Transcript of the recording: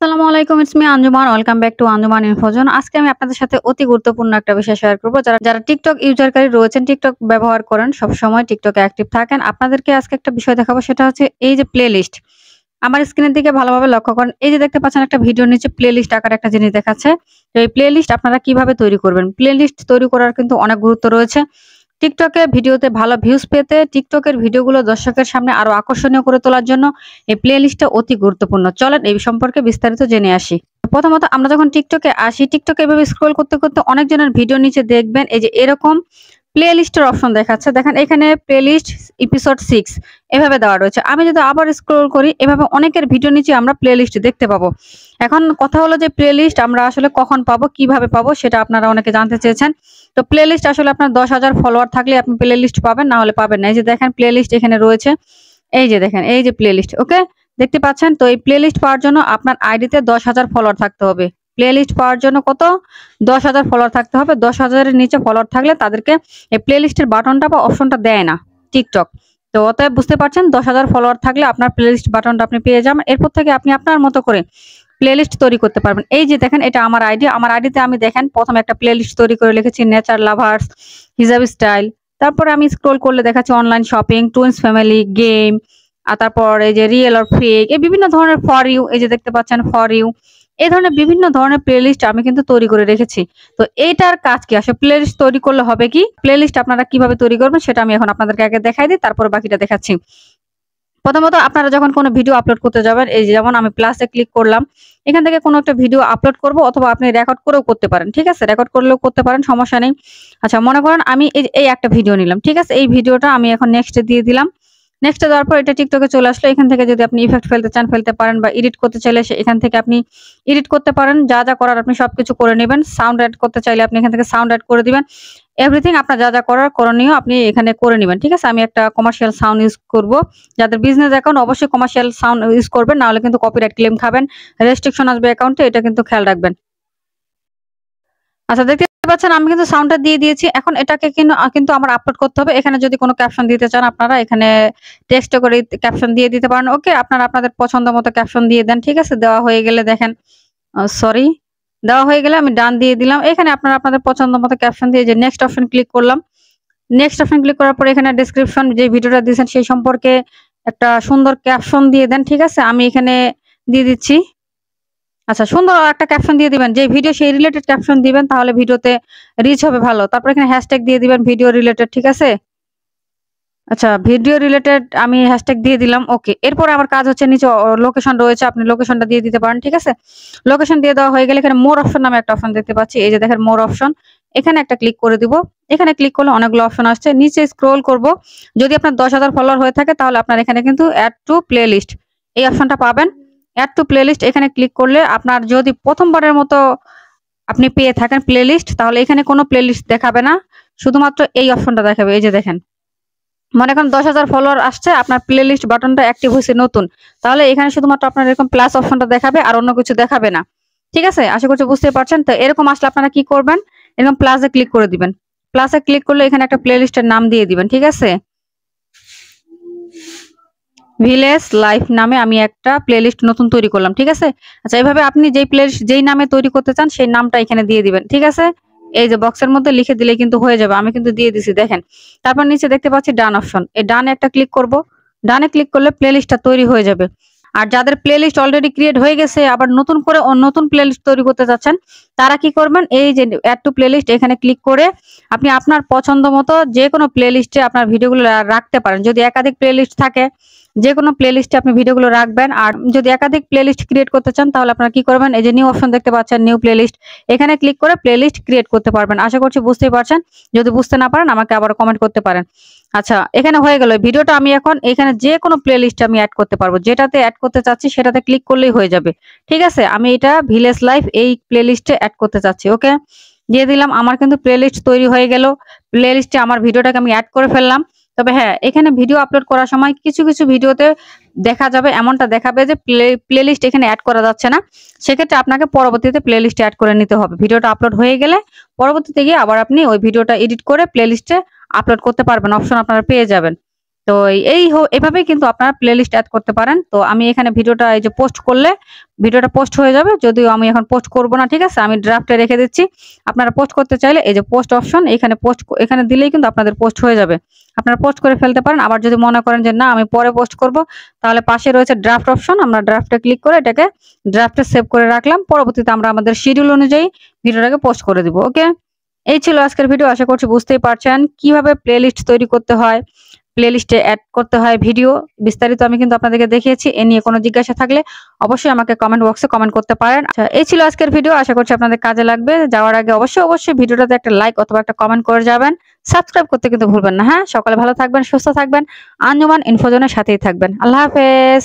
আসসালামু আলাইকুম, it's me Anjuman. Welcome back to Anjuman ইনফোজন। আজকে আমি আপনাদের সাথে অতি গুরুত্বপূর্ণ একটা বিষয় শেয়ার করব। যারা TikTok ইউজারকারী রয়েছেন, TikTok ব্যবহার করেন, সবসময় TikTok এ অ্যাক্টিভ থাকেন। আপনাদেরকে আজকে একটা বিষয় দেখাবো, সেটা হচ্ছে এই যে প্লেলিস্ট। আমার স্ক্রিনের দিকে ভালোভাবে লক্ষ্য করেন। এই যে দেখতে পাচ্ছেন একটা ভিডিওর নিচে প্লেলিস্ট আকারে একটা জিনিস দেখাচ্ছে। তো এই প্লেলিস্ট আপনারা কিভাবে তৈরি করবেন? প্লেলিস্ট তৈরি করার কিন্তু অনেক গুরুত্ব রয়েছে। TikTok এ ভিডিওতে ভালো ভিউজ পেতে TikTok এর ভিডিওগুলো দর্শকের সামনে আরো আকর্ষণীয় করে তোলার জন্য এই প্লেলিস্টটা অতি গুরুত্বপূর্ণ। চলেন এই সম্পর্কে বিস্তারিত জেনে আসি। প্রথমত আমরা যখন TikTok এ আসি, TikTok এ এভাবে স্ক্রল করতে অনেকজনের ভিডিওর নিচে দেখবেন এই যে এরকম প্লেলিস্টের অপশন দেখাচ্ছে। দেখেন এখানে প্লেলিস্ট এপিসোড 6 এভাবে দেওয়া রয়েছে। আমি যদি আবার স্ক্রল করি, এভাবে অনেকের ভিডিওর নিচে আমরা প্লেলিস্ট দেখতে পাবো। এখন কথা হলো যে প্লেলিস্ট আমরা আসলে কখন পাবো, কিভাবে পাবো, সেটা আপনারা অনেকে জানতে চেয়েছেন। তো প্লেলিস্ট আসলে আপনার ১০,০০০ ফলোয়ার থাকলে আপনি প্লেলিস্ট পাবেন, না হলে পাবেন না। এই যে দেখেন প্লেলিস্ট এখানে রয়েছে। এই যে দেখেন, এই যে প্লেলিস্ট, ওকে? দেখতে পাচ্ছেন? তো এই প্লেলিস্ট পাওয়ার জন্য আপনার আইডিতে ১০,০০০ ফলোয়ার থাকতে হবে। প্লেলিস্ট পাওয়ার জন্য কত? ১০,০০০ ফলোয়ার থাকতে হবে। ১০,০০০ এর নিচে ফলোয়ার থাকলে তাদেরকে এই প্লেলিস্টের বাটনটা বা অপশনটা দেয় না TikTok। তো অতএব বুঝতে পারছেন, ১০,০০০ ফলোয়ার থাকলে আপনার প্লেলিস্ট বাটনটা আপনি পেয়ে যাবেন। এরপর থেকে আপনি আপনার মতো করে প্লেলিস্ট তৈরি করতে পারবেন। এই যে দেখেন, এটা আমার আইডি। আমার আইডিতে আমি দেখেন ১ম একটা প্লেলিস্ট তৈরি করে লিখেছি নেচার লাভার্স, হিজাব স্টাইল। তারপরে আমি স্ক্রল করলে দেখাচ্ছে online shopping, twins family, game, তারপর এই যে রিয়েল অর ফেক, এই বিভিন্ন ধরনের ফর ইউ, এই যে দেখতে পাচ্ছেন ফর ইউ। এই ধরনের বিভিন্ন ধরনের প্লেলিস্ট আমি কিন্তু তৈরি করে রেখেছি। তো এইটার কাজ কি? আসলে প্লেলিস্ট তৈরি করলে হবে কি? প্লেলিস্ট আপনারা কিভাবে তৈরি করবেন সেটা আমি এখন আপনাদেরকে আগে দেখাই দিই, তারপরে বাকিটা দেখাচ্ছি। প্রথমত আপনারা যখন কোনো ভিডিও আপলোড করতে যাবেন, এই যে যেমন আমি প্লাসে ক্লিক করলাম। এখান থেকে কোনো একটা ভিডিও আপলোড করব, অথবা আপনি রেকর্ড করেও করতে পারেন। ঠিক আছে? রেকর্ড করলেও করতে পারেন, সমস্যা নেই। আচ্ছা, মনে করেন আমি এই একটা ভিডিও নিলাম। ঠিক আছে? এই ভিডিওটা আমি এখন নেক্সট এ দিয়ে দিলাম। নেক্সট এ দেওয়ার পর এটা TikTok এ চলে আসলো। এখান থেকে যদি আপনি ইফেক্ট ফেলতে চান ফেলতে পারেন, বা এডিট করতে চাইলে এখান থেকে আপনি এডিট করতে পারেন। যা করার আপনি সবকিছু করে নিবেন। সাউন্ড এড করতে চাইলে আপনি এখান থেকে সাউন্ড এড করে দিবেন। এভরিথিং আপনার যা করার করণীয় আপনি এখানে করে নিবেন। ঠিক আছে? আমি একটা কমার্শিয়াল সাউন্ড ইউজ করব। যাদের বিজনেস অ্যাকাউন্ট অবশ্যই কমার্শিয়াল সাউন্ড ইউজ করবেন, না হলে কিন্তু কপিরাইট ক্লেম খাবেন। রেস্ট্রিকশন আসবে অ্যাকাউন্টে, এটা কিন্তু খেয়াল রাখবেন। আচ্ছা, দেখতে পাচ্ছেন আমি কিন্তু সাউন্ডটা দিয়ে দিয়েছি। এখন এটাকে কিন্তু আমার আপলোড করতে হবে। এখানে যদি কোনো ক্যাপশন দিতে চান, আপনারা এখানে টেক্সটে করে ক্যাপশন দিয়ে দিতে পারেন। ওকে? আপনারা আপনাদের পছন্দ মতো ক্যাপশন দিয়ে দেন। ঠিক আছে? দেওয়া হয়ে গেলে দেখেন, সরি, দেওয়া হয়ে গেলে আমি ডান দিয়ে দিলাম। এখানে আপনারা আপনাদের পছন্দ মতো ক্যাপশন দিয়ে যে নেক্সট অপশন ক্লিক করলাম। নেক্সট অপশন ক্লিক করার পর এখানে ডেসক্রিপশন, যে ভিডিওটা দিয়েছেন সেই সম্পর্কে একটা সুন্দর ক্যাপশন দিয়ে দেন। ঠিক আছে? আমি এখানে দিয়ে দিচ্ছি। আচ্ছা, সুন্দর একটা ক্যাপশন দিয়ে দিবেন। যে ভিডিও সেই রিলেটেড ক্যাপশন দিবেন, তাহলে ভিডিওতে রিচ হবে ভালো। তারপর এখানে হ্যাশট্যাগ দিয়ে দিবেন ভিডিও রিলেটেড। ঠিক আছে? আচ্ছা, ভিডিও রিলেটেড আমি হ্যাশট্যাগ দিয়ে দিলাম। ওকে। এরপরে আমার কাজ হচ্ছে নিচে লোকেশন রয়েছে, আপনি লোকেশনটা দিয়ে দিতে পারেন। ঠিক আছে? লোকেশন দিয়ে দেওয়া হয়ে গেলে এখানে মোর অপশন নামে একটা অপশন দেখতে পাচ্ছি। এই যে দেখেন মোর অপশন। এখানে একটা ক্লিক করে দিব। এখানে ক্লিক করলে অনেকগুলো অপশন আসছে। নিচে স্ক্রল করব। যদি আপনার ১০,০০০ ফলোয়ার হয়ে থাকে, তাহলে আপনার এখানে কিন্তু এড টু প্লেলিস্ট এই অপশনটা পাবেন। এড টু প্লেলিস্ট এখানে ক্লিক করলে আপনার যদি প্রথমবারের মতো আপনি পেয়ে থাকেন প্লেলিস্ট, তাহলে এখানে কোনো প্লেলিস্ট দেখাবে না। শুধুমাত্র এই অপশনটা দেখাবে। এই যে দেখেন, মনে করেন ১০,০০০ ফলোয়ার আসছে, আপনার প্লেলিস্ট বাটনটা অ্যাক্টিভ হয়েছে নতুন। তাহলে এখানে শুধুমাত্র আপনার এরকম প্লাস অপশনটা দেখাবে, আর অন্য কিছু দেখাবে না। ঠিক আছে? আশা করছি বুঝতে পারছেন। তো এরকম আসলে আপনারা কি করবেন? এরকম প্লাসে ক্লিক করে দিবেন। প্লাসে ক্লিক করলে এখানে একটা প্লেলিস্টের নাম দিয়ে দিবেন। ঠিক আছে? ভিলেজ লাইফ নামে আমি একটা প্লেলিস্ট নতুন তৈরি করলাম। ঠিক আছে? আচ্ছা, এভাবে আপনি যেই প্লেলিস্ট যেই নামে তৈরি করতে চান সেই নামটা এখানে দিয়ে দিবেন। ঠিক আছে? এই যে বক্সের মধ্যে লিখে দিলেই কিন্তু হয়ে যাবে। আমি কিন্তু দিয়ে দিছি, দেখেন। তারপর নিচে দেখতে পাচ্ছি ডান অপশন। এই ডানে একটা ক্লিক করব। ডানে ক্লিক করলে প্লেলিস্টটা তৈরি হয়ে যাবে। আর যাদের প্লেলিস্ট অলরেডি ক্রিয়েট হয়ে গেছে, আবার নতুন করে নতুন প্লেলিস্ট তৈরি করতে চাচ্ছেন, তারা কি করবেন? এই যে অ্যাড টু প্লেলিস্ট এখানে ক্লিক করে আপনি আপনার পছন্দ মতো যেকোনো প্লেলিস্টে আপনার ভিডিওগুলো রাখতে পারেন। যদি একাধিক প্লেলিস্ট থাকে, যেকোনো প্লেলিস্টে আপনি ভিডিওগুলো রাখবেন। আর যদি একাধিক প্লেলিস্ট ক্রিয়েট করতে চান, তাহলে আপনারা কি করবেন? এই যে নিউ অপশন দেখতে পাচ্ছেন, নিউ প্লেলিস্ট, এখানে ক্লিক করে প্লেলিস্ট ক্রিয়েট করতে পারবেন। আশা করছি বুঝতেই পারছেন। যদি বুঝতে না পারেন আমাকে আবার কমেন্ট করতে পারেন। আচ্ছা, এখানে হয়ে গেল ভিডিওটা। আমি এখন এখানে যে কোনো প্লেলিস্ট আমি অ্যাড করতে পারবো। যেটাতে অ্যাড করতে চাচ্ছি সেটাতে ক্লিক করলেই হয়ে যাবে। ঠিক আছে? আমি এটা ভিলেজ লাইফ এই প্লেলিস্টে অ্যাড করতে চাচ্ছি। ওকে? দিয়ে দিলাম। আমার কিন্তু প্লেলিস্ট তৈরি হয়ে গেল। প্লেলিস্টে আমার ভিডিওটাকে আমি অ্যাড করে ফেললাম। তবে হ্যাঁ, এখানে ভিডিও আপলোড করার সময় কিছু ভিডিওতে দেখা যাবে, এমনটা দেখাবে যে প্লেলিস্ট এখানে অ্যাড করা যাচ্ছে না। সেক্ষেত্রে আপনাকে পরবর্তীতে প্লেলিস্টে অ্যাড করে নিতে হবে। ভিডিওটা আপলোড হয়ে গেলে পরবর্তীতে গিয়ে আবার আপনি ওই ভিডিওটা এডিট করে প্লেলিস্টে আপলোড করতে পারবেন। অপশন আপনারা পেয়ে যাবেন। তো এভাবেই কিন্তু আপনারা প্লেলিস্ট এড করতে পারেন। তো আমি এখানে ভিডিওটা এই যে পোস্ট করলে ভিডিওটা পোস্ট হয়ে যাবে। যদিও আমি এখন পোস্ট করব না, ঠিক আছে? আমি ড্রাফটে রেখে দিচ্ছি। আপনারা পোস্ট করতে চাইলে এই যে পোস্ট অপশন এখানে দিলেই কিন্তু আপনাদের পোস্ট হয়ে যাবে। আপনারা পোস্ট করে ফেলতে পারেন। আবার যদি মনে করেন যে না আমি পরে পোস্ট করব, তাহলে পাশে রয়েছে ড্রাফট অপশন। আমরা ড্রাফটে ক্লিক করে এটাকে ড্রাফটে সেভ করে রাখলাম। পরবর্তীতে আমরা আমাদের শিডিউল অনুযায়ী ভিডিওটাকে পোস্ট করে দিব। ওকে? এই ছিল আজকের ভিডিও। আশা করছি বুঝতেই পারছেন কিভাবে প্লেলিস্ট তৈরি করতে হয়, প্লেলিস্টে এড করতে হয় ভিডিও। বিস্তারিত আমি কিন্তু আপনাদেরকে দেখিয়েছি। এ নিয়ে কোনো জিজ্ঞাসা থাকলে অবশ্যই আমাকে কমেন্ট বক্সে কমেন্ট করতে পারেন। আচ্ছা, এই ছিল আজকের ভিডিও। আশা করছি আপনাদের কাজে লাগবে। যাওয়ার আগে অবশ্যই ভিডিওটাতে একটা লাইক অথবা একটা কমেন্ট করে যাবেন। সাবস্ক্রাইব করতে কিন্তু ভুলবেন না। হ্যাঁ, সকালে ভালো থাকবেন, সুস্থ থাকবেন, আঞ্জুমান ইনফোজনের সাথেই থাকবেন। আল্লাহ হাফেজ।